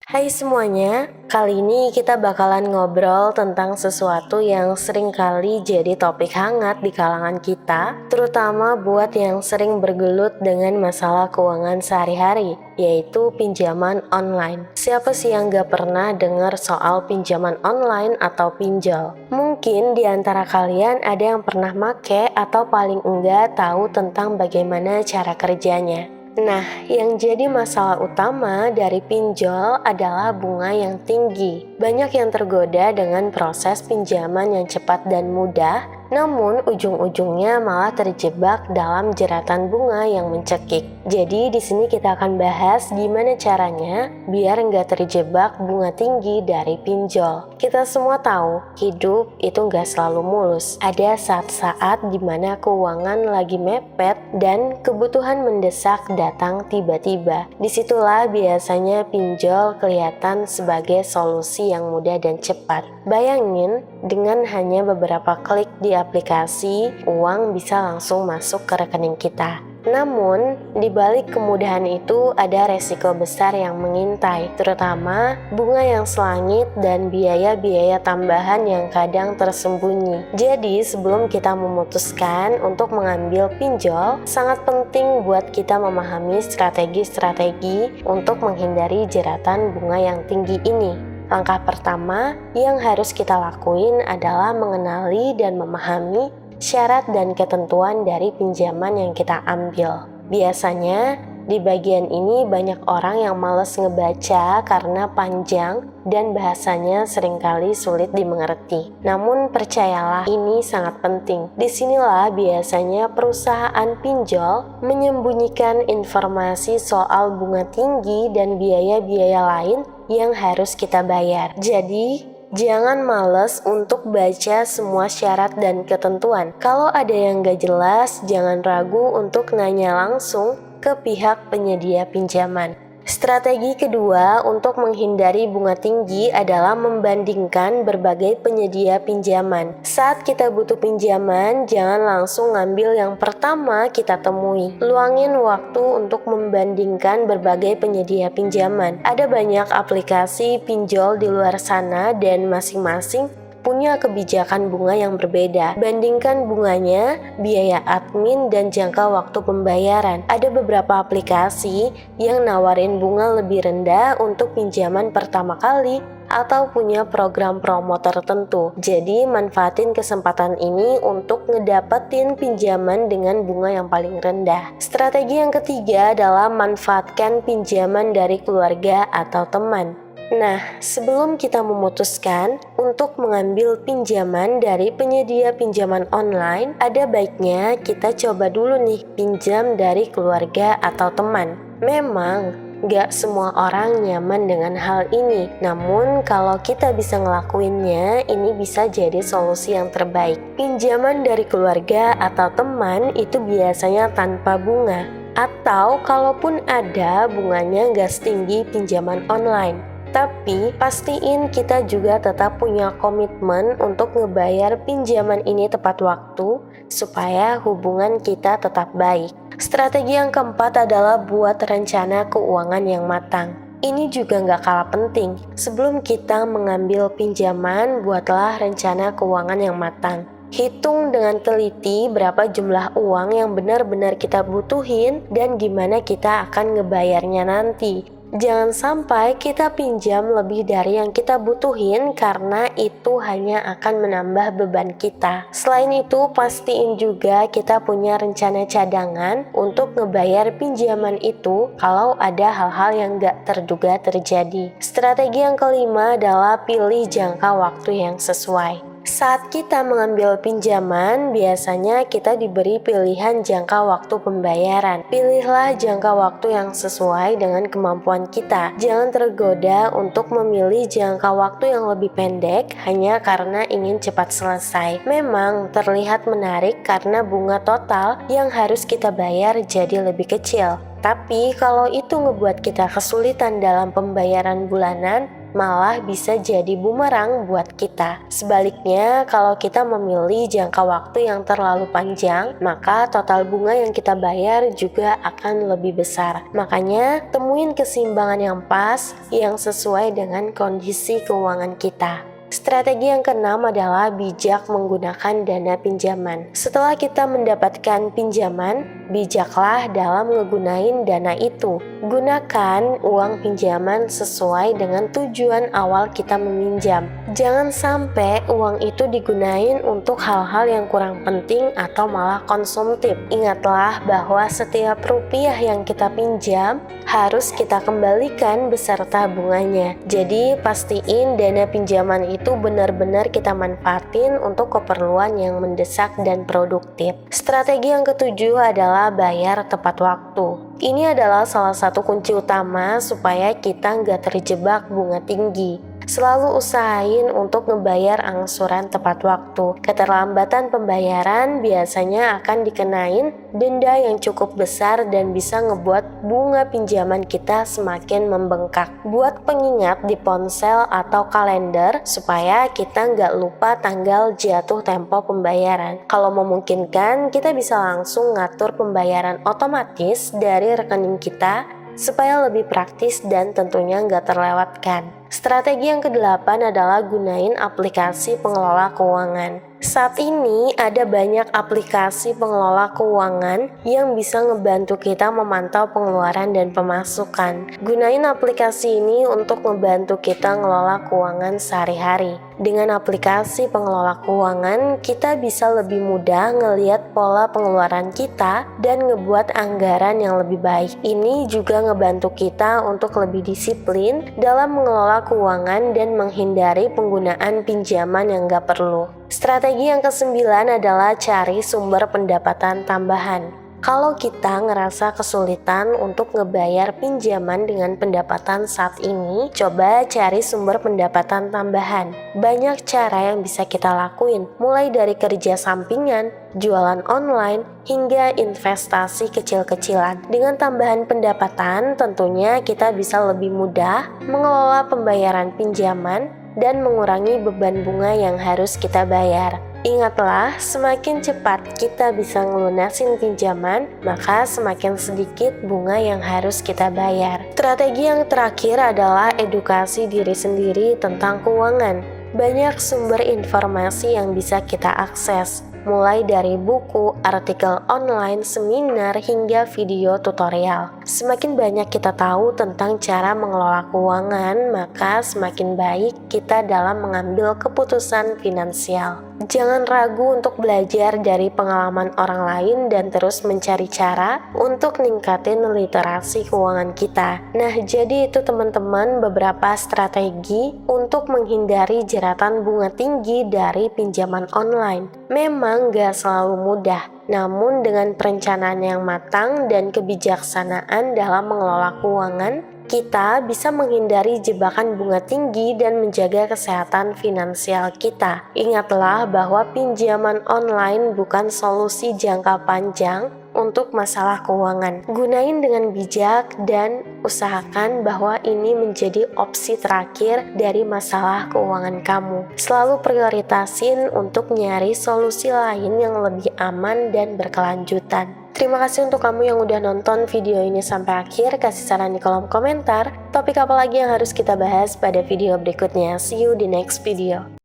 Hai semuanya, kali ini kita bakalan ngobrol tentang sesuatu yang sering kali jadi topik hangat di kalangan kita, terutama buat yang sering bergelut dengan masalah keuangan sehari-hari, yaitu pinjaman online. Siapa sih yang gak pernah dengar soal pinjaman online atau pinjol? Mungkin di antara kalian ada yang pernah make atau paling enggak tahu tentang bagaimana cara kerjanya. Nah, yang jadi masalah utama dari pinjol adalah bunga yang tinggi. Banyak yang tergoda dengan proses pinjaman yang cepat dan mudah, namun ujung-ujungnya malah terjebak dalam jeratan bunga yang mencekik. Jadi di sini kita akan bahas gimana caranya biar nggak terjebak bunga tinggi dari pinjol. Kita semua tahu, hidup itu nggak selalu mulus. Ada saat-saat dimana keuangan lagi mepet dan kebutuhan mendesak datang tiba-tiba. Disitulah biasanya pinjol kelihatan sebagai solusi yang mudah dan cepat. Bayangin, dengan hanya beberapa klik di aplikasi, uang bisa langsung masuk ke rekening kita. Namun, di balik kemudahan itu ada resiko besar yang mengintai, terutama bunga yang selangit dan biaya-biaya tambahan yang kadang tersembunyi. Jadi, sebelum kita memutuskan untuk mengambil pinjol, sangat penting buat kita memahami strategi-strategi untuk menghindari jeratan bunga yang tinggi ini. Langkah pertama yang harus kita lakuin adalah mengenali dan memahami syarat dan ketentuan dari pinjaman yang kita ambil. Biasanya di bagian ini banyak orang yang malas ngebaca karena panjang dan bahasanya seringkali sulit dimengerti. Namun percayalah, ini sangat penting. Disinilah biasanya perusahaan pinjol menyembunyikan informasi soal bunga tinggi dan biaya-biaya lain yang harus kita bayar. Jadi, jangan males untuk baca semua syarat dan ketentuan. Kalau ada yang gak jelas, jangan ragu untuk nanya langsung ke pihak penyedia pinjaman. Strategi kedua untuk menghindari bunga tinggi adalah membandingkan berbagai penyedia pinjaman. Saat kita butuh pinjaman, jangan langsung ngambil yang pertama kita temui. Luangin waktu untuk membandingkan berbagai penyedia pinjaman. Ada banyak aplikasi pinjol di luar sana dan masing-masing punya kebijakan bunga yang berbeda. Bandingkan bunganya, biaya admin, dan jangka waktu pembayaran. Ada beberapa aplikasi yang nawarin bunga lebih rendah untuk pinjaman pertama kali atau punya program promo tertentu. Jadi manfaatin kesempatan ini untuk ngedapetin pinjaman dengan bunga yang paling rendah. Strategi yang ketiga adalah manfaatkan pinjaman dari keluarga atau teman. Nah, sebelum kita memutuskan untuk mengambil pinjaman dari penyedia pinjaman online, ada baiknya kita coba dulu nih pinjam dari keluarga atau teman. Memang gak semua orang nyaman dengan hal ini, namun kalau kita bisa ngelakuinnya, ini bisa jadi solusi yang terbaik. Pinjaman dari keluarga atau teman itu biasanya tanpa bunga, atau kalaupun ada, bunganya gak setinggi pinjaman online. Tapi pastiin kita juga tetap punya komitmen untuk ngebayar pinjaman ini tepat waktu supaya hubungan kita tetap baik. Strategi yang keempat adalah buat rencana keuangan yang matang. Ini juga nggak kalah penting. Sebelum kita mengambil pinjaman, buatlah rencana keuangan yang matang. Hitung dengan teliti berapa jumlah uang yang benar-benar kita butuhin dan gimana kita akan ngebayarnya nanti. Jangan sampai kita pinjam lebih dari yang kita butuhin karena itu hanya akan menambah beban kita. Selain itu, pastiin juga kita punya rencana cadangan untuk ngebayar pinjaman itu kalau ada hal-hal yang gak terduga terjadi. Strategi yang kelima adalah pilih jangka waktu yang sesuai. Saat kita mengambil pinjaman, biasanya kita diberi pilihan jangka waktu pembayaran. Pilihlah jangka waktu yang sesuai dengan kemampuan kita. Jangan tergoda untuk memilih jangka waktu yang lebih pendek hanya karena ingin cepat selesai. Memang terlihat menarik karena bunga total yang harus kita bayar jadi lebih kecil. Tapi kalau itu ngebuat kita kesulitan dalam pembayaran bulanan, malah bisa jadi bumerang buat kita. Sebaliknya, kalau kita memilih jangka waktu yang terlalu panjang, maka total bunga yang kita bayar juga akan lebih besar. Makanya, temuin keseimbangan yang pas, yang sesuai dengan kondisi keuangan kita. Strategi yang keenam adalah bijak menggunakan dana pinjaman. Setelah kita mendapatkan pinjaman, bijaklah dalam ngegunain dana itu. Gunakan uang pinjaman sesuai dengan tujuan awal kita meminjam. Jangan sampai uang itu digunain untuk hal-hal yang kurang penting atau malah konsumtif. Ingatlah bahwa setiap rupiah yang kita pinjam harus kita kembalikan beserta bunganya. Jadi pastiin dana pinjaman itu benar-benar kita manfaatin untuk keperluan yang mendesak dan produktif. Strategi yang ketujuh adalah bayar tepat waktu. Ini adalah salah satu kunci utama supaya kita nggak terjebak bunga tinggi. Selalu usahain untuk ngebayar angsuran tepat waktu. Keterlambatan pembayaran biasanya akan dikenain denda yang cukup besar dan bisa ngebuat bunga pinjaman kita semakin membengkak. Buat pengingat di ponsel atau kalender supaya kita nggak lupa tanggal jatuh tempo pembayaran. Kalau memungkinkan, kita bisa langsung ngatur pembayaran otomatis dari rekening kita supaya lebih praktis dan tentunya nggak terlewatkan. Strategi yang kedelapan adalah gunain aplikasi pengelola keuangan. Saat ini ada banyak aplikasi pengelola keuangan yang bisa ngebantu kita memantau pengeluaran dan pemasukan. Gunain aplikasi ini untuk ngebantu kita ngelola keuangan sehari-hari. Dengan aplikasi pengelola keuangan, kita bisa lebih mudah ngelihat pola pengeluaran kita dan ngebuat anggaran yang lebih baik. Ini juga ngebantu kita untuk lebih disiplin dalam mengelola keuangan dan menghindari penggunaan pinjaman yang gak perlu. Strategi yang kesembilan adalah cari sumber pendapatan tambahan. Kalau kita ngerasa kesulitan untuk ngebayar pinjaman dengan pendapatan saat ini, coba cari sumber pendapatan tambahan. Banyak cara yang bisa kita lakuin, mulai dari kerja sampingan, jualan online, hingga investasi kecil-kecilan. Dengan tambahan pendapatan, tentunya kita bisa lebih mudah mengelola pembayaran pinjaman dan mengurangi beban bunga yang harus kita bayar. Ingatlah, semakin cepat kita bisa ngelunasin pinjaman, maka semakin sedikit bunga yang harus kita bayar. Strategi yang terakhir adalah edukasi diri sendiri tentang keuangan. Banyak sumber informasi yang bisa kita akses, mulai dari buku, artikel online, seminar, hingga video tutorial. Semakin banyak kita tahu tentang cara mengelola keuangan, maka semakin baik kita dalam mengambil keputusan finansial. Jangan ragu untuk belajar dari pengalaman orang lain dan terus mencari cara untuk ningkatin literasi keuangan kita. Nah, jadi itu teman-teman beberapa strategi untuk menghindari jeratan bunga tinggi dari pinjaman online. Memang gak selalu mudah, namun dengan perencanaan yang matang dan kebijaksanaan dalam mengelola keuangan, kita bisa menghindari jebakan bunga tinggi dan menjaga kesehatan finansial kita. Ingatlah bahwa pinjaman online bukan solusi jangka panjang untuk masalah keuangan. Gunain dengan bijak dan usahakan bahwa ini menjadi opsi terakhir dari masalah keuangan kamu. Selalu prioritasin untuk nyari solusi lain yang lebih aman dan berkelanjutan. Terima kasih untuk kamu yang udah nonton video ini sampai akhir. Kasih saran di kolom komentar, topik apa lagi yang harus kita bahas pada video berikutnya. See you di next video.